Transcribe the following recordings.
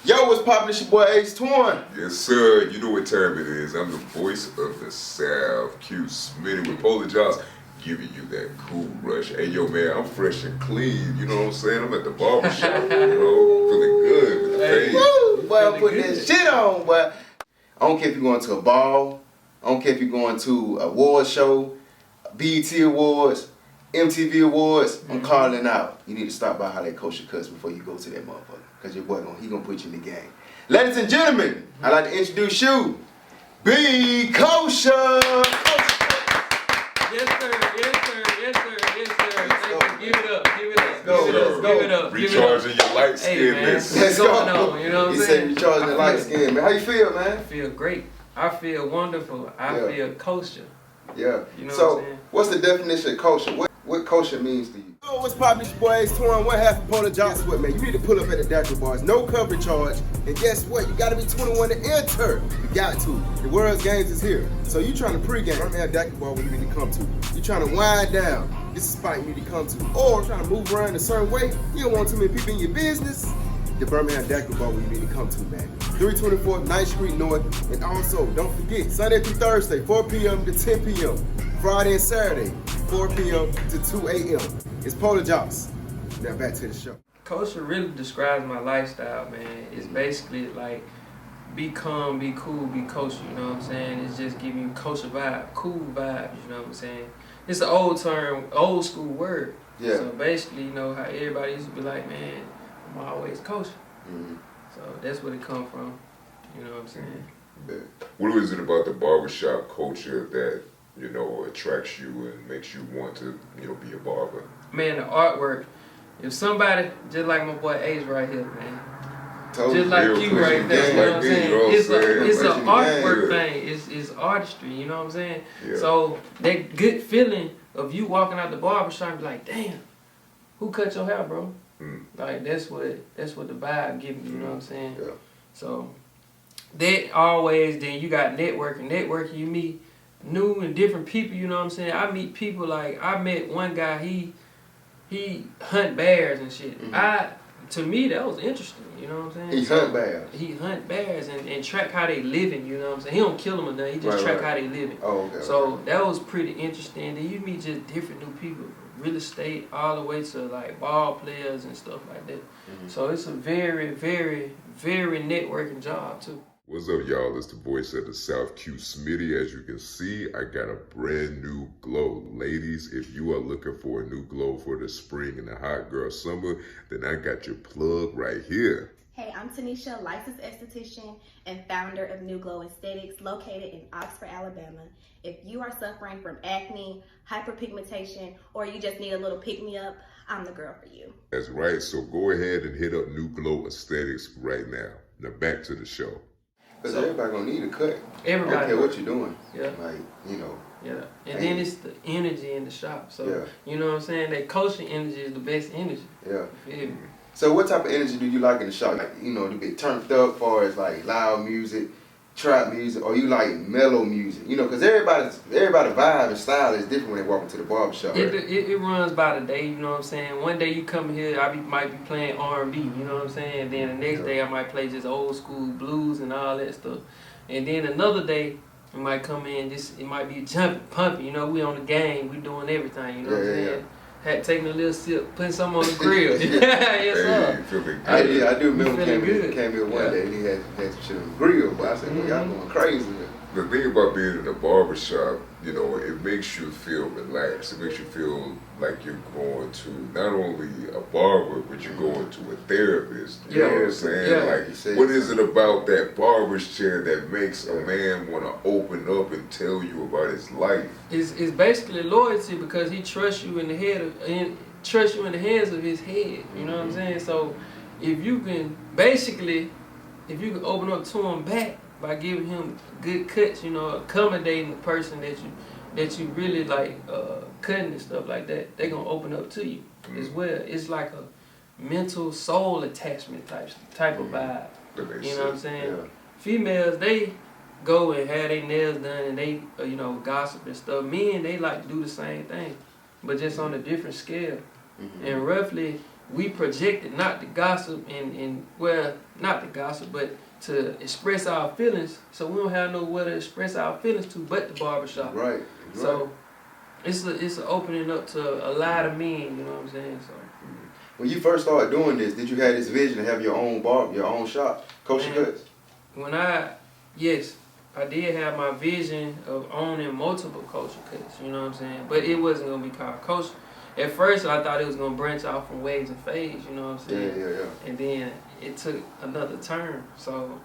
Yo, what's poppin'? It's your boy Ace Twin. Yes, sir. You know what time it is. I'm the voice of the South, Q Smitty with Polar Jobs, giving you that cool rush. Hey, yo, man, I'm fresh and clean. You know what I'm saying? I'm at the barbershop, you know, feeling good with the face. Woo! Boy, I'm putting that shit on, boy. I don't care if you're going to a ball. I don't care if you're going to a award show, BET Awards, MTV Awards. I'm calling out. You need to stop by Holler at Koshr Cuts before you go to that motherfucker. Because your boy, he gonna put you in the game. Ladies and gentlemen, I'd like to introduce you, B. Koshr. Yes, sir. Yes, sir. Yes, sir. Yes, sir. Thank you. Give it up. Give it up. Go. Give it up. Recharging your light skin. Hey, man. Let's What's go. going on? You know what I'm He saying? said recharging the light skin, man. How you feel, man? I feel great. I feel wonderful. I feel kosher. Yeah. You know So, what I'm saying? What's the definition of kosher? What kosher means to you? Oh, what's poppin'? It's your boy Ace Twin, one half of Polar Jobs. Guess what, man? You need to pull up at the Dacre Bars. No cover charge. And guess what? You gotta be 21 to enter. You got to. The World's Games is here. So you trying to pregame. I'm at Dacre Bar where you need to come to. You trying to wind down. This is a spot you need to come to. Or trying to move around a certain way. You don't want too many people in your business. The Birmingham Dacre Bar where you need to come to, man. 324 9th Street North. And also, don't forget, Sunday through Thursday, 4 p.m. to 10 p.m. Friday and Saturday, 4 p.m. to 2 a.m. It's Polar Jobs. Now back to the show. Kosher really describes my lifestyle, man. It's basically like be calm, be cool, be kosher, you know what I'm saying? It's just giving you kosher vibe, cool vibes, you know what I'm saying? It's an old term, old school word. Yeah. So basically, you know how everybody used to be like, man, I'm always kosher. So that's where it come from, you know what I'm saying? Yeah. What is it about the barbershop culture that, you know, attracts you and makes you want to, you know, be a barber? Man, the artwork. If somebody, just like my boy Ace right here, man. Just like you right there, you know what I'm saying? It's an artwork thing. It's artistry, you know what I'm saying? Yeah. So that good feeling of you walking out the barbershop and be like, damn, who cut your hair, bro? Like that's what the vibe gives me, you know what I'm saying? Yeah. So that always, then you got networking. Networking, you meet new and different people, you know what I'm saying? I meet people like, I met one guy, he hunt bears and shit. To me, that was interesting, you know what I'm saying? He hunt bears? He hunt bears and track how they living, you know what I'm saying? He don't kill them or nothing, he just track how they living. Oh, okay. So that was pretty interesting. Then you meet just different new people, real estate, all the way to like ball players and stuff like that. So it's a very, very, very networking job too. What's up, y'all? It's the voice of the South, Q Smitty. As you can see, I got a brand new glow. Ladies, if you are looking for a new glow for the spring and the hot girl summer, then I got your plug right here. Hey, I'm Tanisha, licensed esthetician and founder of New Glow Aesthetics, located in Oxford, Alabama. If you are suffering from acne, hyperpigmentation, or you just need a little pick-me-up, I'm the girl for you. That's right, so go ahead and hit up New Glow Aesthetics right now. Now back to the show. Because everybody gonna need a cut. Everybody. I don't care what you're doing. Yeah. Like, you know. Yeah. And then it's the energy in the shop. So, you know what I'm saying? That kosher energy is the best energy. Yeah. You feel me? So what type of energy do you like in the shop? Like, you know, to get turned up as far as like loud music, trap music, or you like mellow music? You know, because everybody vibe and style is different when they walk into the barbershop. Right? It runs by the day, you know what I'm saying? One day you come here, might be playing R&B, you know what I'm saying? Then the next day I might play just old school blues and all that stuff. And then another day, it might come in, it might be jumping, pumping, you know, we on the game, we doing everything, you know what I'm saying? Had taken a little sip, putting something on the grill. Yes, sir. I do remember came here one day and he had some shit on the grill, but I said, well, y'all going crazy. The thing about being in a barbershop, you know, it makes you feel relaxed. It makes you feel like you're going to not only a barber, but you're going to a therapist. You know what I'm saying? Yeah. Like, what is it about that barber's chair that makes a man want to open up and tell you about his life? It's basically loyalty because he trusts you in the hands of his head. You know what I'm saying? So if you can open up to him back by giving him good cuts, you know, accommodating the person that you really like cutting and stuff like that, they're gonna open up to you as well. It's like a mental soul attachment type of vibe. You know what I'm saying? Yeah. Females, they go and have their nails done and they you know, gossip and stuff. Men, they like to do the same thing, but just on a different scale. And roughly we projected not to gossip well, not to gossip, but to express our feelings. So we don't have nowhere to express our feelings to but the barbershop. Right. So it's an opening up to a lot of men, you know what I'm saying? So when you first started doing this, did you have this vision to have your own shop, Koshr Cuts? Yes, I did have my vision of owning multiple Koshr Cuts, you know what I'm saying? But it wasn't gonna be called Koshr. At first, I thought it was gonna branch off from waves and fades, you know what I'm saying? Yeah. And then it took another turn. So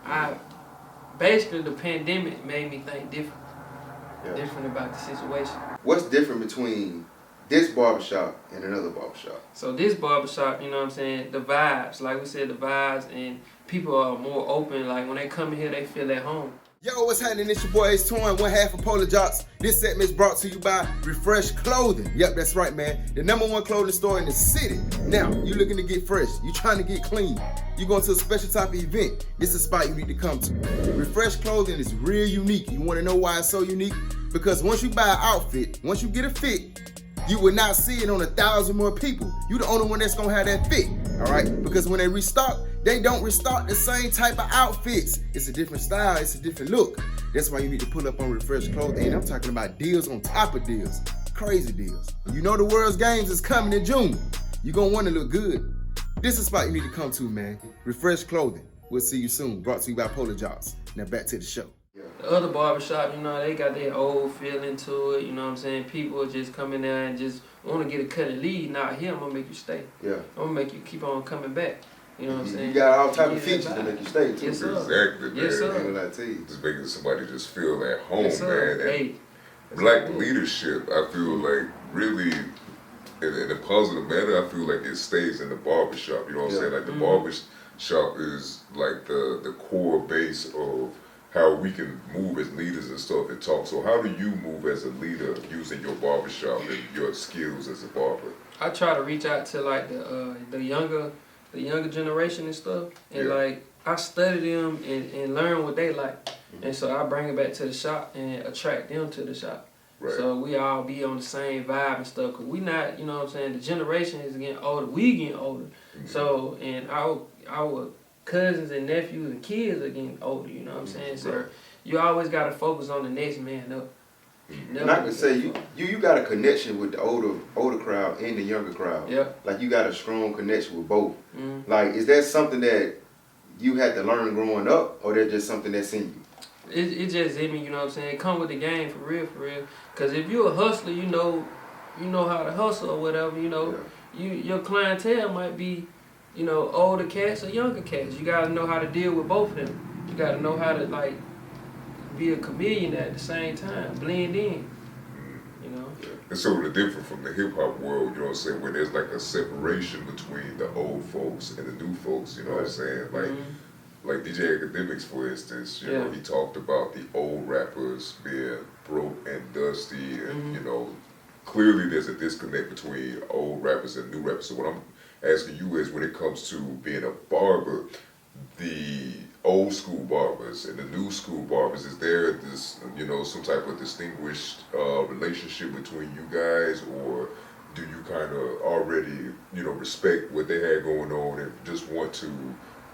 basically the pandemic made me think different about the situation. What's different between this barbershop and another barbershop? So this barbershop, you know what I'm saying, the vibes, like we said, the vibes, and people are more open. Like when they come in here, they feel at home. Yo, what's happening? It's your boy Ace Torn, one half of Polar Jocks. This segment is brought to you by Refresh Clothing. Yep, that's right, man. The #1 clothing store in the city. Now, you looking to get fresh. You trying to get clean. You going to a special type of event. This is a spot you need to come to. Refresh Clothing is real unique. You want to know why it's so unique? Because once you buy an outfit, once you get a fit, you will not see it on 1,000 more people. You the only one that's gonna have that fit, all right? Because when they restock, they don't restock the same type of outfits. It's a different style, it's a different look. That's why you need to pull up on Refresh Clothing. And I'm talking about deals on top of deals, crazy deals. You know the World's Games is coming in June. You're gonna wanna look good. This is a spot you need to come to, man. Refresh Clothing. We'll see you soon. Brought to you by Polar Jocks. Now back to the show. The other barbershop, you know, they got their old feeling to it, you know what I'm saying? People just come in there and just want to get a cut and leave. Not here, I'm going to make you stay. Yeah. I'm going to make you keep on coming back. You know what I'm saying? You got all type of features to make you stay, too. Yes, sir. Exactly, man. Yes, sir. Ain't gonna lie to you. Just making somebody just feel at home, Yes, sir. man. And Hey, black leadership, I feel like really, in a positive manner, I feel like it stays in the barbershop. You know what I'm saying? Like the barbershop is like the core base of how we can move as leaders and stuff and talk. So how do you move as a leader using your barbershop and your skills as a barber? I try to reach out to like the younger generation and stuff, and like I study them and learn what they like, and so I bring it back to the shop and attract them to the shop. Right. So we all be on the same vibe and stuff, cause we not, you know what I'm saying, the generation is getting older, we getting older. So, and our cousins and nephews and kids are getting older, you know what I'm saying? So you always gotta focus on the next man up. And I can say you got a connection with the older crowd and the younger crowd. Yeah. Like you got a strong connection with both. Like, is that something that you had to learn growing up, or that's just something that's in you? It just in me, you know what I'm saying? It come with the game for real. Cause if you're a hustler, you know how to hustle or whatever, you know. Your clientele might be, you know, older cats or younger cats. You gotta know how to deal with both of them. You gotta know how to like be a chameleon at the same time, blend in, you know. And so the difference from the hip hop world, you know what I'm saying, where there's like a separation between the old folks and the new folks, you know what I'm saying? Like DJ Academics, for instance, you know, he talked about the old rappers being broke and dusty, and you know, clearly there's a disconnect between old rappers and new rappers. So what I'm asking you is, when it comes to being a barber, the old school barbers and the new school barbers, is there this, you know, some type of distinguished relationship between you guys, or do you kind of already, you know, respect what they had going on and just want to,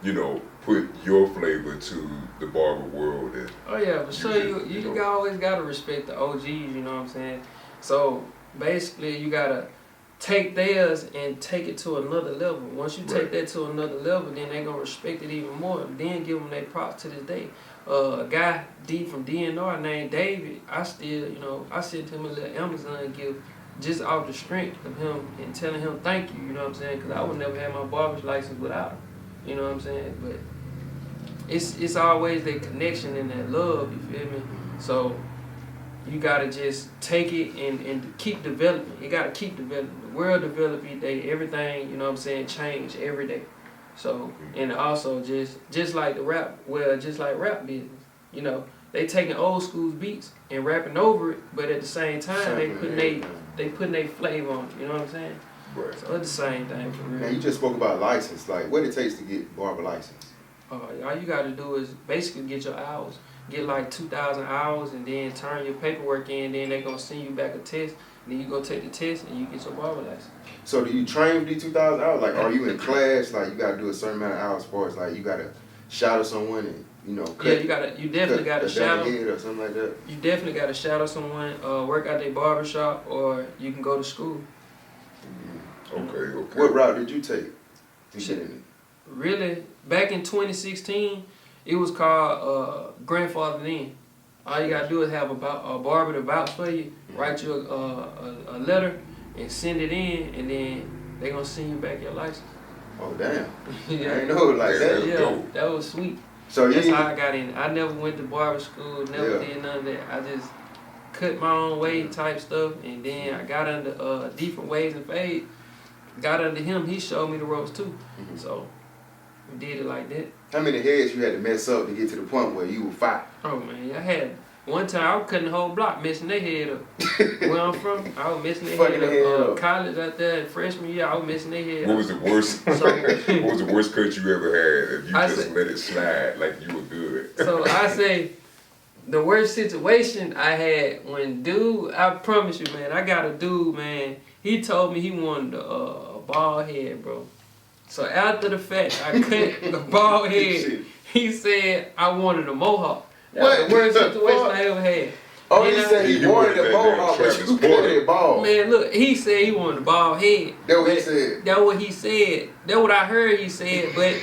you know, put your flavor to the barber world? And oh yeah, for sure. You always gotta respect the OGs, you know what I'm saying? So basically you gotta take theirs and take it to another level. Once you take that to another level, then they're gonna respect it even more. Then give them their props to this day. A guy D from DNR named David, I still, you know, I sent him a little Amazon gift just off the strength of him and telling him thank you, you know what I'm saying? Because I would never have my barber's license without him, you know what I'm saying? But it's always that connection and that love, you feel me? So you gotta just take it and keep developing. You gotta keep developing. The world develop each day. Everything, you know what I'm saying, change every day. So, and also just like the rap, just like rap business, you know, they taking old school beats and rapping over it, but at the same time they putting their flavor on it, you know what I'm saying? Right. So it's the same thing for real. Man, you just spoke about license. Like, what it takes to get barber license? All you gotta do is basically get your hours. Get like 2,000 hours and then turn your paperwork in, then they're gonna send you back a test Then you go take the test and you get your barber license. So do you train for these 2,000 hours? Like, are you in class? Like, you gotta do a certain amount of hours as far as like you gotta shadow someone and you definitely gotta shadow. Head or something like that. You definitely gotta shadow someone, work out their barbershop, or you can go to school. Okay. What route did you take to get in it? Really, back in 2016, it was called grandfathered in. All you gotta do is have a barber to vouch for you, write you a letter, and send it in, and then they gonna send you back your license. Oh damn! Yeah. I ain't know it like that. Yeah, that was sweet. So that's how I got in. I never went to barber school, never did none of that. I just cut my own way type stuff, and then I got under different ways and fade. Got under him, he showed me the ropes too. So we did it like that. How many heads you had to mess up to get to the point where you were fine? Oh man, I had one time I was cutting the whole block, messing their head up. Where I'm from, I was messing their head up. College out there, freshman year, I was messing their head up. What was the worst? What was the worst cut you ever had? If you just let it slide like you were good. So I say the worst situation I had when dude, I promise you, man, I got a dude, man. He told me he wanted a bald head, bro. So after the fact, I cut the bald head. He said I wanted a mohawk. That was the worst situation I ever had. Oh, he said he wanted a mohawk, but you cut it bald. Man, look, he said he wanted a bald head. That's what he said. That's what he said. That's what I heard he said. But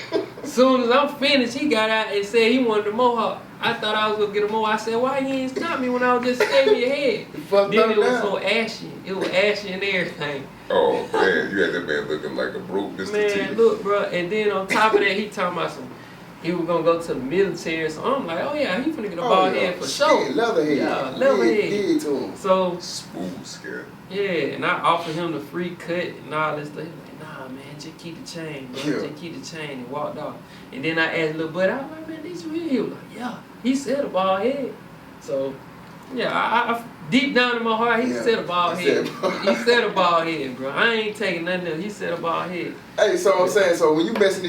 as soon as I'm finished, he got out and said he wanted a mohawk. I thought I was gonna get a mohawk. I said, why you ain't stop me when I was just shaving your head? Then it was so ashy. It was ashy and everything. Oh man, you had that man looking like a broke Mr. T. Man, look, bro. And then on top of that, he talking about he was gonna go to the military. So I'm like, oh yeah, he finna get a bald head for sure. Leatherhead. Yeah, leatherhead. Head to him. So smooth skin. Yeah, and I offered him the free cut and all this stuff. He was like, nah, man, just keep the chain, bro. Yeah. Just keep the chain, and walked off. And then I asked little buddy, I was like, man, these real? He was like, yeah. He said a bald head. So, yeah, I deep down in my heart, he said a bald head. He said a bald head, bro. I ain't taking nothing else. He said a bald head. Hey, so I'm saying, so when you messing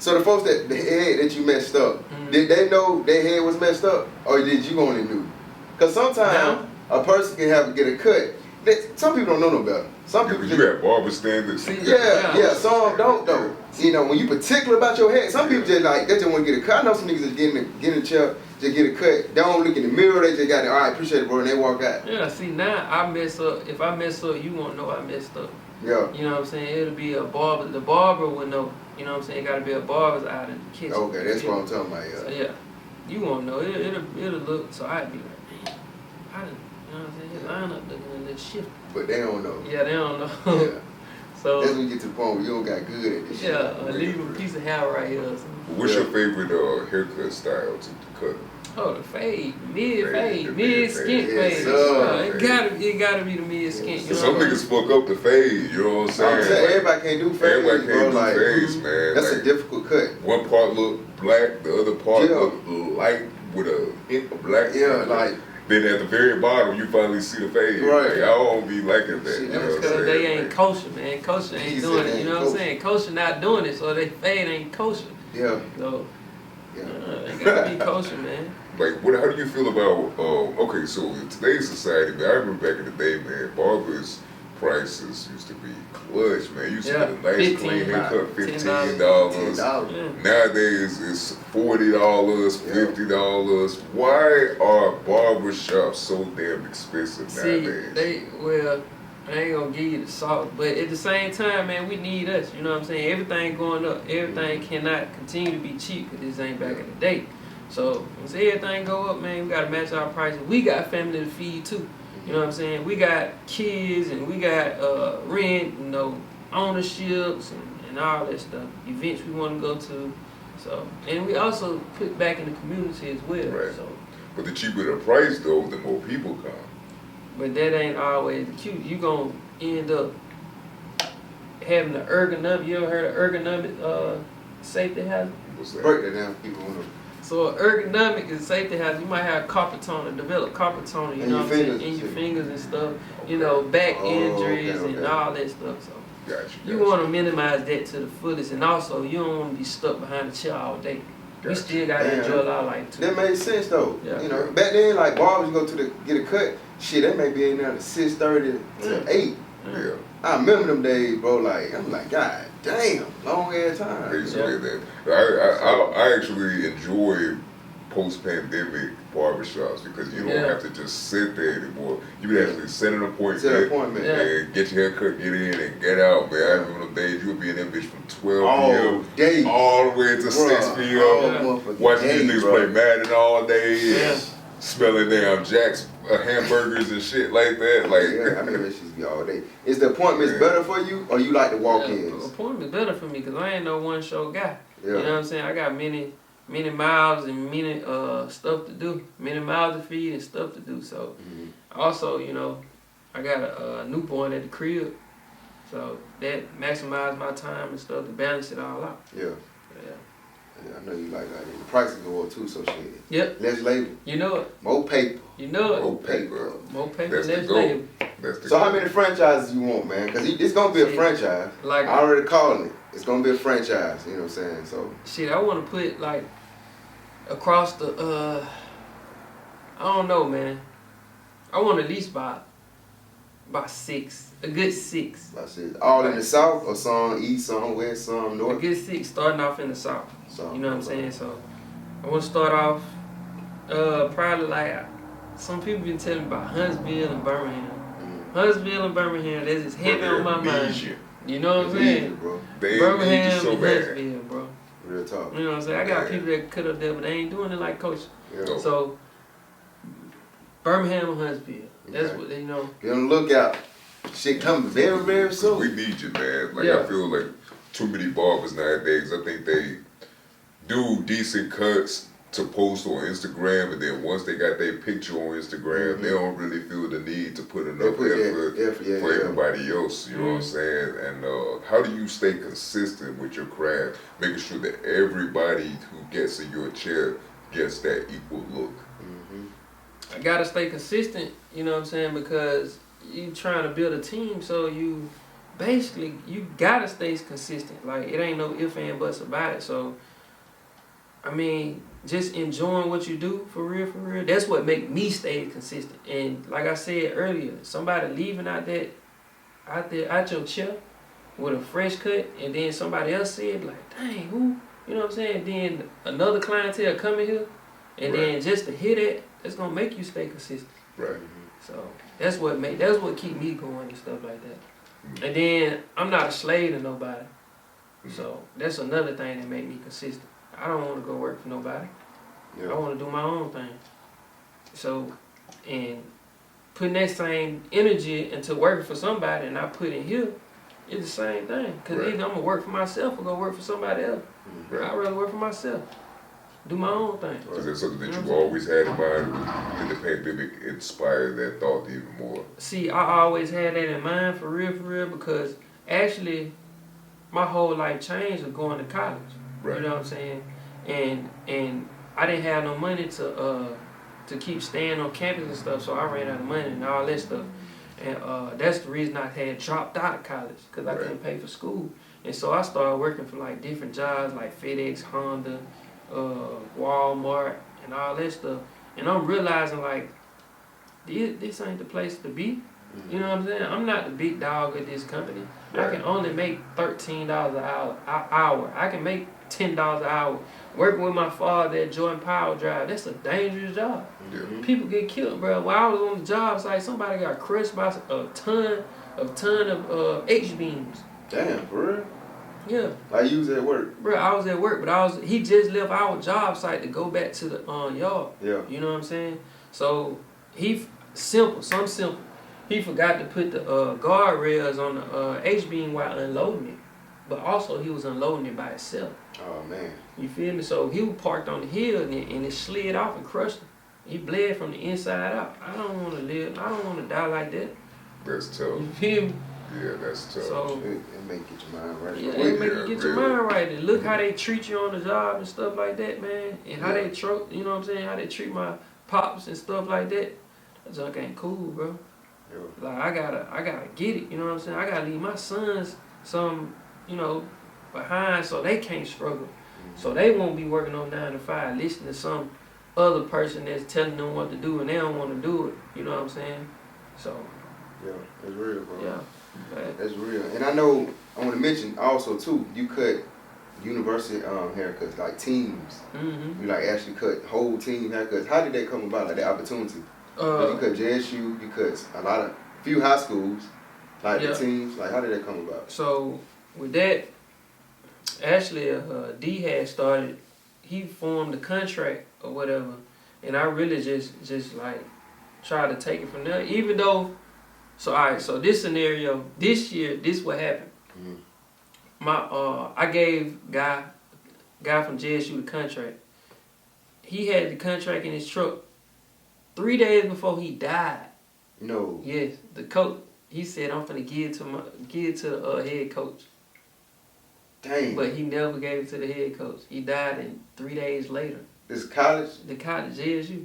so the folks the head that you messed up, did they know their head was messed up, or did you only knew? Because sometimes a person can get a cut. Some people don't know no better. Some people you have barber standards. Yeah, some don't though. You know, when you particular about your head, some people just like, they just want to get a cut. I know some niggas that get in the chair, just get a cut. They don't look in the mirror, they just got it, all right, appreciate it, bro, and they walk out. Yeah, see, now I mess up. If I mess up, you won't know I messed up. Yeah. You know what I'm saying? It'll be a barber. The barber will know. You know what I'm saying? It got to be a barber's out in the kitchen. Okay, that's what I'm talking about, yeah. So, yeah, you won't know. It'll look, so I'd be like, man, I didn't, you know what I'm saying? His line up looking a little shifty. But they don't know. Yeah, they don't know. Yeah. So that's when you get to the point where you don't got good at this shit. Yeah, leave a piece of hair right here. What's your favorite haircut style to cut? Oh, the fade, mid skint fade. It gotta be the mid skint. You know some niggas fuck up the fade. You know what I'm saying? Everybody can't do fades. Everybody can't do fades, man. That's a difficult cut. One part look black, the other part look light with a hint of black. Yeah, like. Then at the very bottom, you finally see the fade. Right. Like, I don't be liking that. You know what I'm because saying? they ain't kosher, man. Kosher ain't doing it. You know what I'm saying? Kosher not doing it, so they fade ain't kosher. Yeah. So, they gotta be kosher, man. Like, how do you feel about, okay, so in today's society, man, I remember back in the day, man, barbers' prices used to be clutch, man. You used to get a nice clean haircut, $15. $10. Nowadays, it's $40, $50. Why are barbershops so damn expensive nowadays? I ain't gonna give you the salt, but at the same time, man, we need us. You know what I'm saying? Everything going up. Everything cannot continue to be cheap because this ain't back in the day. So once everything go up, man, we gotta match our prices. We got family to feed too. You know what I'm saying? We got kids and we got rent, you know, ownerships and all that stuff. Events we want to go to. So and we also put back in the community as well. Right. So, but the cheaper the price though, the more people come. but that ain't always the cute. You gonna end up having the ergonomic. You ever heard of ergonomic safety hazard? What's that? Break that down, people want to. So ergonomic is safety hazard. You might have carpal tunnel, develop carpal tunnel, you know what I'm saying, in your fingers and stuff. Okay. You know, back injuries and all that stuff. So Gotcha. you want to minimize that to the fullest, and also you don't want to be stuck behind the chair all day. we still gotta enjoy our life too. That made sense though. Yeah. You know, back then like barbers go to get a cut. Shit, they may be in there at 6:30 to 8. Yeah. I remember them days, bro. Like I'm like, God damn, long ass time. Basically, I actually enjoy post-pandemic barbershops because you don't have to just sit there anymore. You can actually set an appointment, and get your haircut, get in, and get out, man. I remember them days you would be in that bitch from 12 p.m. all the way to 6 p.m. Watching these niggas play Madden all day, and smelling damn Jack's hamburgers and shit like that. Like, I mean, that shit be all day. Is the appointments better for you, or you like to walk in? Appointments better for me because I ain't no one show guy. You know what I'm saying? I got many miles and many stuff to do, many miles to feed and stuff to do. So also, you know, I got a newborn at the crib, so that maximizes my time and stuff to balance it all out. Yeah, I know you like that. The prices go up too, so shit. Yep. Less labor. You know it. More paper. You know it. More paper. More paper. That's less the labor. That's so how many franchises you want, man? Because it's gonna be a franchise. Like I already calling it. It's gonna be a franchise. You know what I'm saying? So shit, I want to put like across the I don't know, man. I want at least about 6, a good 6. I said all in the south, or some east, some west, some A north. good 6 starting off in the south. So, You know what I'm saying? So I want to start off probably like some people been telling me about Huntsville and Birmingham. Huntsville and Birmingham, that's just heavy on my mind. You know what I'm saying? Bro. Birmingham so and bad. Huntsville, bro. Real talk. You know what I'm saying? I got people that cut up there, but they ain't doing it like Koshr. Yeah. So Birmingham and Huntsville. That's what they know. Be on the lookout. Shit coming very, very soon. We need you, man. Like I feel like too many barbers nowadays. I think they do decent cuts to post on Instagram, and then once they got their picture on Instagram, they don't really feel the need to put enough effort for everybody else. You know what I'm saying? And how do you stay consistent with your craft, making sure that everybody who gets in your chair gets that equal look? I gotta stay consistent, you know what I'm saying, because you trying to build a team, so you basically you gotta stay consistent. Like it ain't no ifs and buts about it. So I mean, just enjoying what you do for real. That's what make me stay consistent. And like I said earlier, somebody leaving out your chair with a fresh cut, and then somebody else said like, "Dang, who?" You know what I'm saying? Then another clientele coming here, and then just to hear that, that's gonna make you stay consistent. Right. So that's what keep me going and stuff like that. And then I'm not a slave to nobody. So that's another thing that make me consistent. I don't want to go work for nobody. I want to do my own thing. So, and putting that same energy into working for somebody and I put in here, it's the same thing. Because either I'm going to work for myself or go work for somebody else. I'd rather work for myself. Do my own thing. Is that something that you always had in mind? Did the pandemic inspire that thought even more? See, I always had that in mind for real, because actually my whole life changed with going to college. You know what I'm saying? And I didn't have no money to keep staying on campus and stuff, so I ran out of money and all that stuff. And that's the reason I had dropped out of college, because I couldn't pay for school. And so I started working for like different jobs like FedEx, Honda, Walmart, and all that stuff. And I'm realizing like this ain't the place to be. You know what I'm saying? I'm not the big dog of this company. I can only make $13 an hour. I can make $10 an hour. Working with my father at Jordan Power Drive, that's a dangerous job. People get killed, bro. While I was on the job site, somebody got crushed by a ton of H-beams. Damn, for real? Yeah. Like you was at work? Bro, I was at work, but he just left our job site to go back to the yard. Yeah. You know what I'm saying? So something simple. He forgot to put the guardrails on the H-beam while unloading it. But also he was unloading it by himself. Oh man. You feel me? So he was parked on the hill and it slid off and crushed him. He bled from the inside out. I don't want to live. I don't want to die like that. That's tough. You feel me? Yeah, that's tough. So, it make your mind right. Yeah, it make you get your mind right. And look how they treat you on the job and stuff like that, man. And how they you know what I'm saying? How they treat my pops and stuff like that. That junk ain't cool, bro. Like I gotta get it. You know what I'm saying? I gotta leave my sons some, behind so they can't struggle. So they won't be working on 9 to 5, listening to some other person that's telling them what to do and they don't want to do it. You know what I'm saying? So. Yeah, that's real, bro. Yeah. But That's real. And I know, I want to mention also, too, you cut university haircuts, like teams. mm-hmm. You like actually cut whole team haircuts. How did that come about, like the opportunity? You cut JSU, you cut few high schools, like the teams. Like, how did that come about? So with that, actually, D had started. He formed a contract or whatever, and I really just like tried to take it from there. Even though, so all right. So this scenario, this year, this what happened. I gave guy from JSU the contract. He had the contract in his truck 3 days before he died. No. Yes, the coach. He said, "I'm finna give it to the head coach." Dang. But he never gave it to the head coach. He died 3 days later. This college? The college, JSU.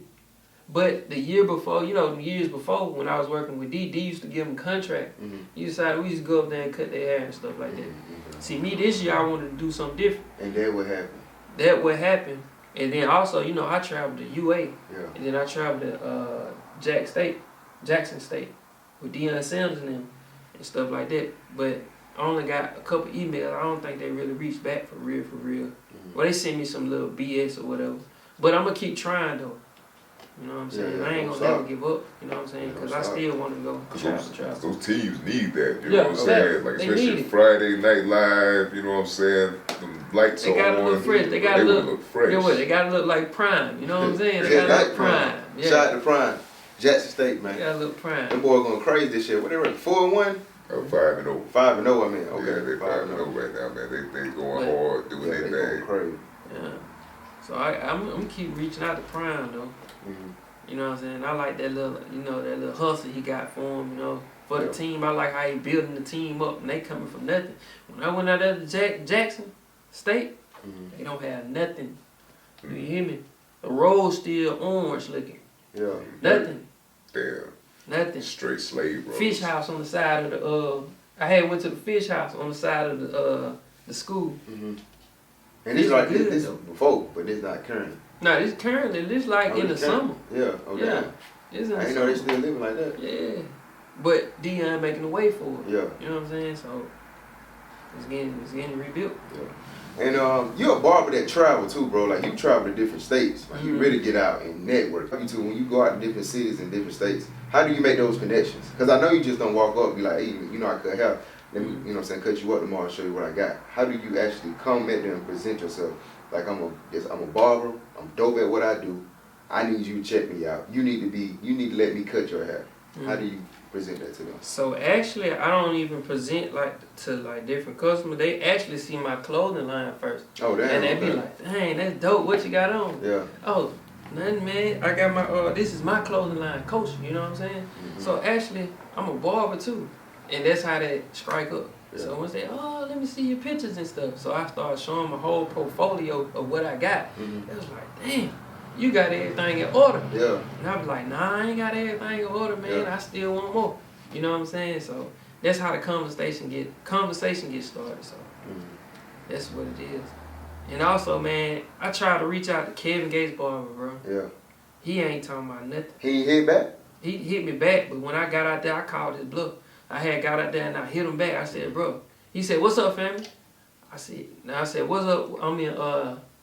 But the year before, the years before, when I was working with D used to give them contract. We used to go up there and cut their hair and stuff like that. See, me this year, I wanted to do something different. And that what happened? That what happened. And then also, I traveled to UA. Yeah. And then I traveled to Jackson State, with Deion Sanders and them and stuff like that. But I only got a couple emails. I don't think they really reached back for real. Well, they sent me some little BS or whatever. But I'm going to keep trying, though. You know what I'm saying? Yeah, I ain't going to never give up. You know what I'm saying? Because I still want to go travel. Those teams need that. You know what I'm saying? Like, they especially Friday Night Live, you know what I'm saying? The lights they got to look fresh. They got to look fresh. They got to look like Prime. You know what I'm saying? They got to look Prime. Yeah. Shout out to Prime. Jackson State, man. They got to look Prime. Them boys going crazy this year. What they running? 4-1? 5-0. 5-0, I mean. Okay. Yeah, they 5-0 right now, man. They going hard, doing their thing. Crazy. Yeah. So I'm gonna keep reaching out to Prime though. You know what I'm saying? I like that little, that little hustle he got for him. For the team. I like how he building the team up, and they coming from nothing. When I went out there to Jackson State, they don't have nothing. You hear me? The road's still orange looking. Yeah. Nothing. Damn. Nothing. Straight slave roads. Fish house on the side of the I had went to the fish house on the side of the school. And it's like this before, but it's not current. No, this currently, this like in the summer. Yeah. Oh, yeah. It's in I didn't know they still living like that. Yeah. But Deion making the way for it. Yeah. You know what I'm saying? So it's getting rebuilt. Yeah. And you're a barber that travel too, bro. Like you travel to different states. Like you really get out and network. You too, when you go out to different cities and different states, how do you make those connections? Because I know you just don't walk up and be like, hey, I cut hair. Let me, you know what I'm saying, cut you up tomorrow and show you what I got. How do you actually come at them and present yourself? Like I'm a barber, I'm dope at what I do. I need you to check me out. You need to let me cut your hair. How do you present that to them? So actually I don't even present to different customers. They actually see my clothing line first. Oh damn. And they be like, dang, that's dope, what you got on? Yeah. Oh, nothing, man. I got my this is my clothing line, Koshr, you know what I'm saying? So actually I'm a barber too. And that's how they strike up. Yeah. So once they, let me see your pictures and stuff. So I started showing my whole portfolio of what I got. It was like, damn, you got everything in order. Yeah. And I was like, nah, I ain't got everything in order, man. Yeah. I still want more. You know what I'm saying? So that's how the conversation gets started. So that's what it is. And also, man, I tried to reach out to Kevin Gates Barber, bro. Yeah. He ain't talking about nothing. He ain't hit back? He hit me back, but when I got out there, I called his bluff. I had got out there and I hit him back. I said, bro. He said, what's up, family? I said, what's up? I'm in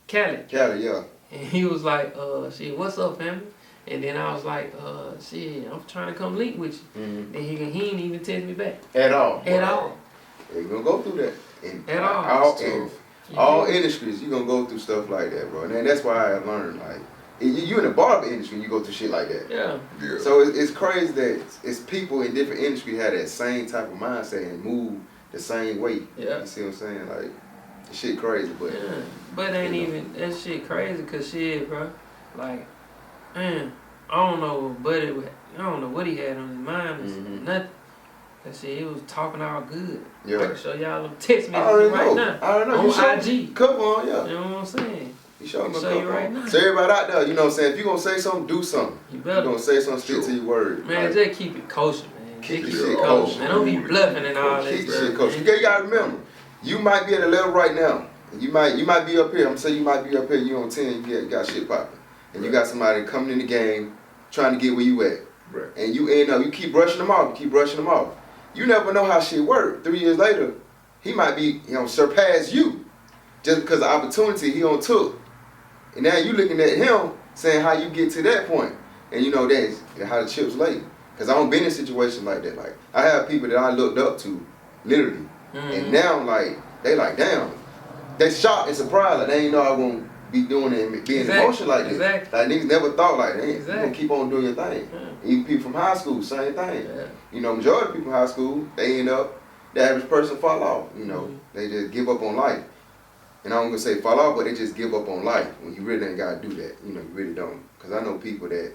Cali. Cali, yeah. And he was like, shit, what's up, family? And then I was like, shit, I'm trying to come link with you. Then he ain't even text me back. At all. At all. You're going to go through that. At all. All industries, you're going to go through stuff like that, bro. And that's why I learned, like, you in the barber industry, you go through shit like that. Yeah. So it's crazy that it's people in different industries have that same type of mindset and move the same way. Yeah. You see what I'm saying? Like, shit crazy, but... Yeah. But ain't even, that shit crazy, because shit, bro, like, man, I don't know what he had on his mind or nothing. That shit, he was talking all good. Yeah. I can show y'all them text messages right now. I don't know. On IG. Come on, yeah. You know what I'm saying? You show you right now. So everybody out there, you know what I'm saying? If you're going to say something, do something. You better. You're going to say something, stick to your word. Man, just keep it kosher, man. Keep it kosher. Man, don't be bluffing and all that Keep stuff. shit kosher. You got to remember, you might be at a level right now, You might be up here. I'm saying you might be up here. You on 10. You got shit popping, and you got somebody coming in the game trying to get where you at. Right. And you end up, you keep brushing them off. You never know how shit work. 3 years later, he might be surpass you just because of opportunity he don't took. And now you looking at him saying how you get to that point. And that's how the chips lay. Because I don't been in a situation like that. Like, I have people that I looked up to, literally. And now, they like, damn. They shocked and surprised. Like, they ain't know I won't be doing it and being emotional like this. Exactly. Like, niggas never thought like that. Exactly. You gonna keep on doing your thing. Even people from high school, same thing. Yeah. Majority of people in high school, they end up, the average person fall off. They just give up on life. And I'm gonna say fall off, but they just give up on life when you really ain't gotta do that. You really don't. Cause I know people that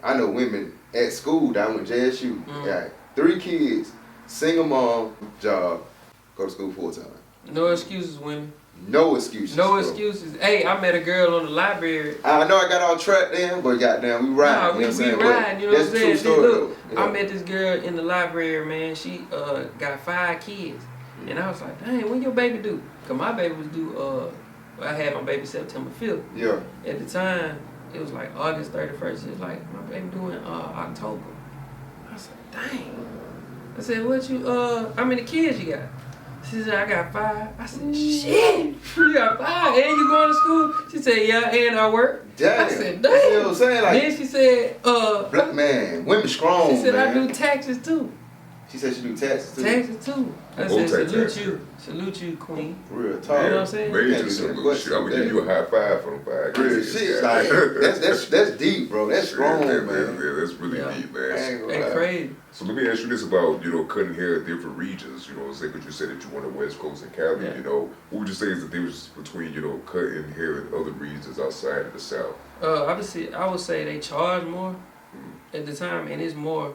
I know women at school that I went to JSU, got 3 kids, single mom, job, go to school full time. No excuses, women. No excuses. No bro. excuses. Hey, I met a girl on the library. I know I got all trapped then, but goddamn, we ride. Nah, we ride, you know what I'm saying? That's a true story, Look, though. I met this girl in the library, man. She got 5 kids. And I was like, dang, when your baby due? Because my baby was due, I had my baby September 5th. Yeah. At the time, it was like August 31st. It was like, my baby due in October. I was like, dang. I said, how many kids you got? She said, I got 5. I said, shit, you got 5 and you going to school? She said, yeah, and I work. Damn. I said, dang. You know what I'm saying? Like, then she said, black man, women strong, she said, man. I do taxes too. She said she do taxes too. Taxes too. I said, salute you, queen. Real talk. You know what I'm saying? Major salute. Shit, I'm gonna give you a high five for them 5 Real kids. shit. Like, that's deep, bro. That's strong, man. Yeah, that's really deep, man. That's crazy. So let me ask you this about, cutting hair in different regions, what I'm saying? Because you said that you went to West Coast and Cali, what would you say is the difference between, cutting hair in other regions outside of the South? I would say they charge more at the time, and it's more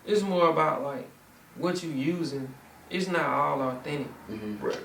about like what you using. It's not all authentic. Right.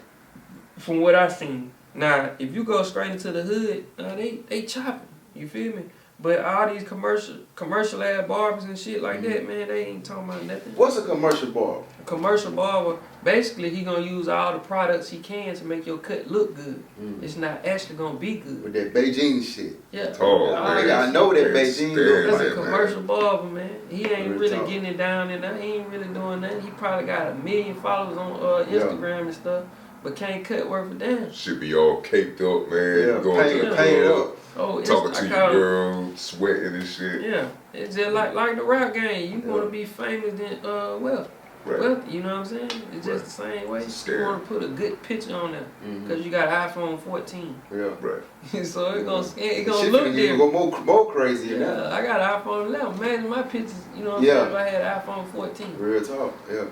From what I've seen. Now, if you go straight into the hood, they chopping. You feel me? But all these commercial ad barbers and shit like that, man, they ain't talking about nothing. What's a commercial barber? A commercial barber, basically, he gonna use all the products he can to make your cut look good. It's not actually gonna be good. With that Beijing shit. Yeah. Oh, man. I know that Beijing look That's like, a commercial barber, man. He ain't Real really talk. getting it down in there. He ain't really doing nothing. He probably got 1 million followers on Instagram and stuff, but can't cut worth a damn. Should be all caked up, man. Yeah, Going to the paint it club, up. talking to your girl, sweating and shit. Yeah, it's just like the rap game. You want to be famous, then wealthy. You know what I'm saying? It's just the same way. You want to put a good picture on there because you got iPhone 14. Yeah, right. So it gonna shit look different. Go more crazy. Yeah, I got an iPhone 11. Imagine my pictures. You know what I'm saying? If I had iPhone 14. Real talk. Yeah.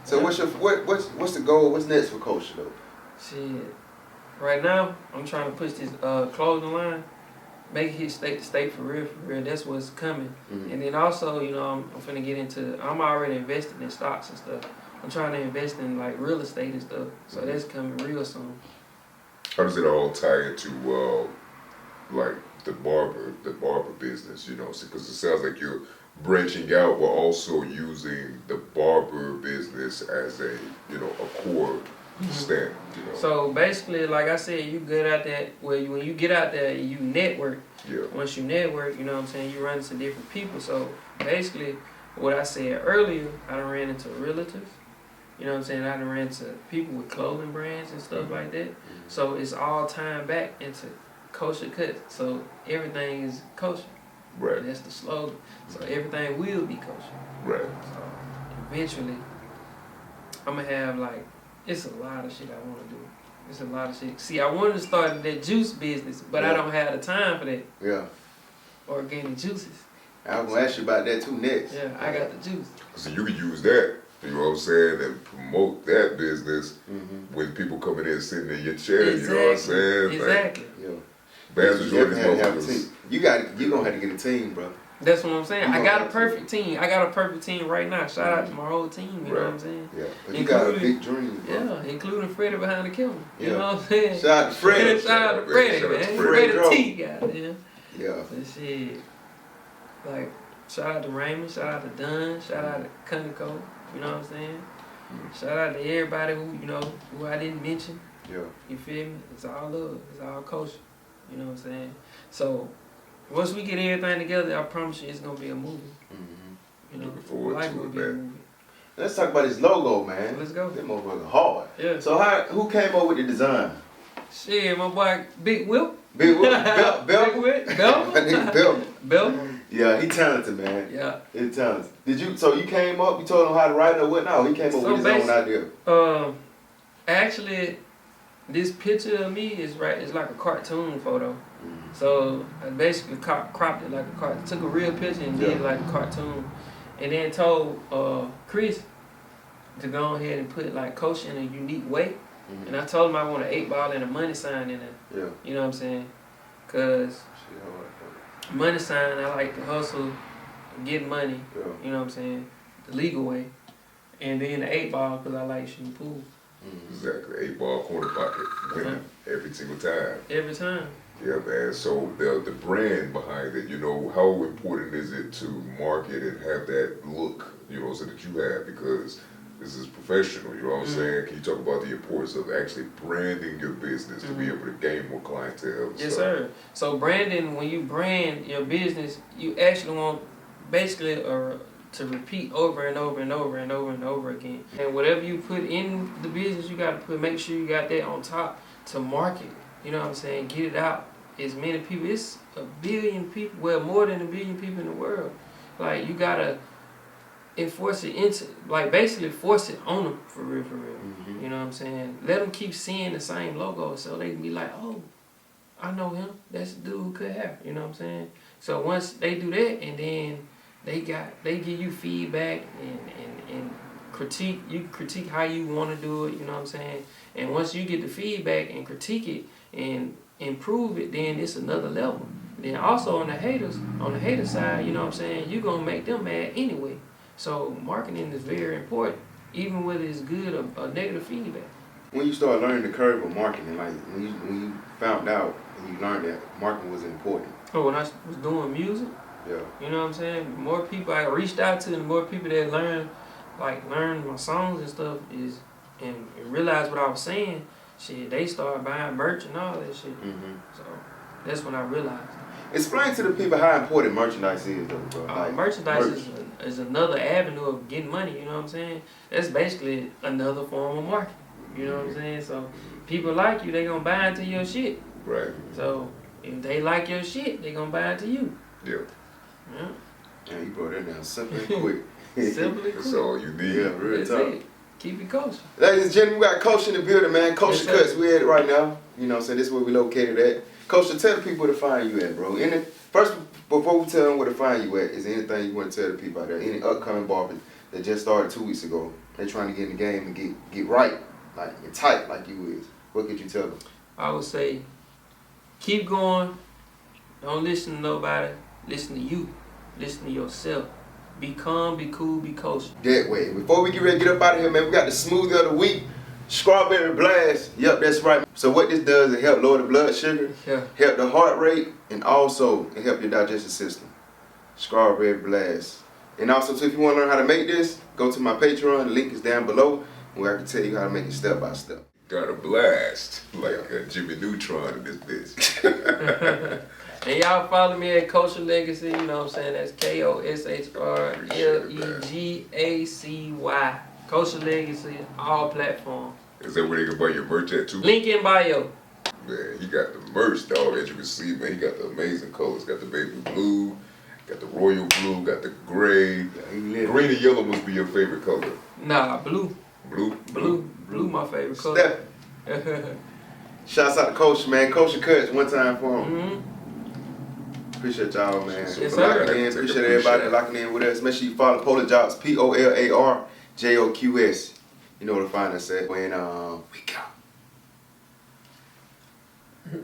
So what's the goal? What's next for Koshr though? Shit. Right now, I'm trying to push this clothing line, make it hit state to state for real. That's what's coming. And then also, I'm finna get into. I'm already investing in stocks and stuff. I'm trying to invest in like real estate and stuff. So that's coming real soon. How does it all tie into like the barber business? Because it sounds like you're branching out, but also using the barber business as a a core stand. So basically, like I said, you good out there. Well, when you get out there, you network. Yeah. Once you network, you know what I'm saying, you run into different people. So basically, what I said earlier, I done ran into realtors. You know what I'm saying? I done ran into people with clothing brands and stuff like that. So it's all tying back into kosher cuts. So everything is kosher. Right. And that's the slogan. So everything will be kosher. Right. So eventually, I'm gonna have it's a lot of shit I want to do. It's a lot of shit. See, I wanted to start that juice business, but I don't have the time for that. Yeah. Organic juices. I'm gonna ask you about that too next. Yeah, I got the juice. So you can use that, you know what I'm saying, and promote that business when people coming in sitting in your chair, you know what I'm saying? Exactly. Yeah. Vast majority of motherfuckers. You're gonna have to get a team, bro. That's what I'm saying. I got a perfect team. I got a perfect team right now. Shout out to my whole team, you know what I'm saying? Yeah. But you got a big dream, bro. Yeah, including Freddie behind the camera. You know what I'm saying? Shout out to Freddie. Shout out to Freddie, man. Freddie T, goddamn. Yeah. But shit. Shout out to Raymond, shout out to Dunn, shout out to Cunico, you know what I'm saying? Shout out to everybody who I didn't mention. Yeah. You feel me? It's all love. It's all kosher. You know what I'm saying? So once we get everything together, I promise you it's gonna be a movie. You know, Looking forward life to will it, be a man. movie. Let's talk about this logo, man. Let's go. That motherfucker hard. Yeah. So who came up with the design? Shit, my boy Big Whip. Big Will? Bell? Big Whip. Bell. That nigga Bell. Bell. Yeah, he talented, man. Yeah. He talented. So you came up, you told him how to write it or what? No, he came up So with his own idea. Actually, this picture of me is it's like a cartoon photo. So I basically cropped it like a cartoon. Took a real picture and did it like a cartoon. And then told Chris to go ahead and put like Koshr in a unique way. And I told him I want an 8-ball and a money sign in it. Yeah. You know what I'm saying? Cause money sign, I like to hustle, get money. Yeah. You know what I'm saying? The legal way. And then the 8-ball because I like shooting pool. Exactly. 8-ball corner pocket. Winning every single time. Every time. Yeah, man. So the brand behind it, you know, how important is it to market and have that look, you know, so that you have, because this is professional, you know what I'm saying? Can you talk about the importance of actually branding your business to be able to gain more clientele? Yes, sir. So branding, when you brand your business, you actually want basically to repeat over and over and over and over and over again. And whatever you put in the business, you got to make sure you got that on top to market. You know what I'm saying? Get it out. As many people, it's 1 billion people, well, more than 1 billion people in the world. Like, you got to enforce it into, like, basically force it on them for real, for real. You know what I'm saying? Let them keep seeing the same logo so they can be like, oh, I know him. That's the dude who cut hair. You know what I'm saying? So once they do that, and then they give you feedback and critique. You critique how you want to do it. You know what I'm saying? And once you get the feedback and critique it and improve it, then it's another level. Then also on the hater side, you know what I'm saying, you're going to make them mad anyway. So marketing is very important, even whether it's good or negative feedback. When you start learning the curve of marketing, like when you found out and you learned that marketing was important. Oh, when I was doing music, Yeah. you know what I'm saying, the more people I reached out to, and the more people that learn my songs and stuff and realize what I was saying, shit, they started buying merch and all that shit. So that's when I realized. Explain to the people how important merchandise is, though, bro. Like, merchandise is another avenue of getting money, you know what I'm saying? That's basically another form of marketing, you know what I'm saying? So people like you, they gonna buy into your shit. Right. So if they like your shit, they gonna buy into you. Yeah. Yeah. Yeah, you brought that down simple and quick. Simply quick. That's all you need. Yeah, real That's tough. it. Keep it kosher. Ladies and gentlemen, we got Koshr in the building, man. Koshr Yes, Cuts, we at it right now. You know what I'm saying? This is where we located at. Koshr, tell the people where to find you at, bro. First, before we tell them where to find you at, is there anything you want to tell the people out there? Any upcoming barbers that just started 2 weeks ago, they're trying to get in the game and get right, like and tight like you is. What could you tell them? I would say, keep going. Don't listen to nobody. Listen to you. Listen to yourself. Be calm, be cool, be kosher. That way. Before we get ready to get up out of here, man, we got the smoothie of the week, Strawberry Blast. Yep, that's right. So what this does, it help lower the blood sugar, help the heart rate, and also it help your digestive system. Strawberry Blast. And also, too, if you want to learn how to make this, go to my Patreon. The link is down below, where I can tell you how to make it step by step. Got a blast like Jimmy Neutron in this bitch. And y'all follow me at Koshr Legacy, you know what I'm saying? That's KOSHRLEGACY. Koshr Legacy, all platforms. Is that where they can buy your merch at too? Link in bio. Man, he got the merch, dog, as you can see, man. He got the amazing colors. Got the baby blue, got the royal blue, got the gray. Green and yellow must be your favorite color. Nah, blue. Blue, my favorite color. Shouts out to Koshr, man. Koshr Cuts, one time for him. Appreciate y'all, man. Yes, For locking in. Appreciate everybody locking in with us. Make sure you follow Polar Jocks, POLARJOQS. You know where to find us at. And we go.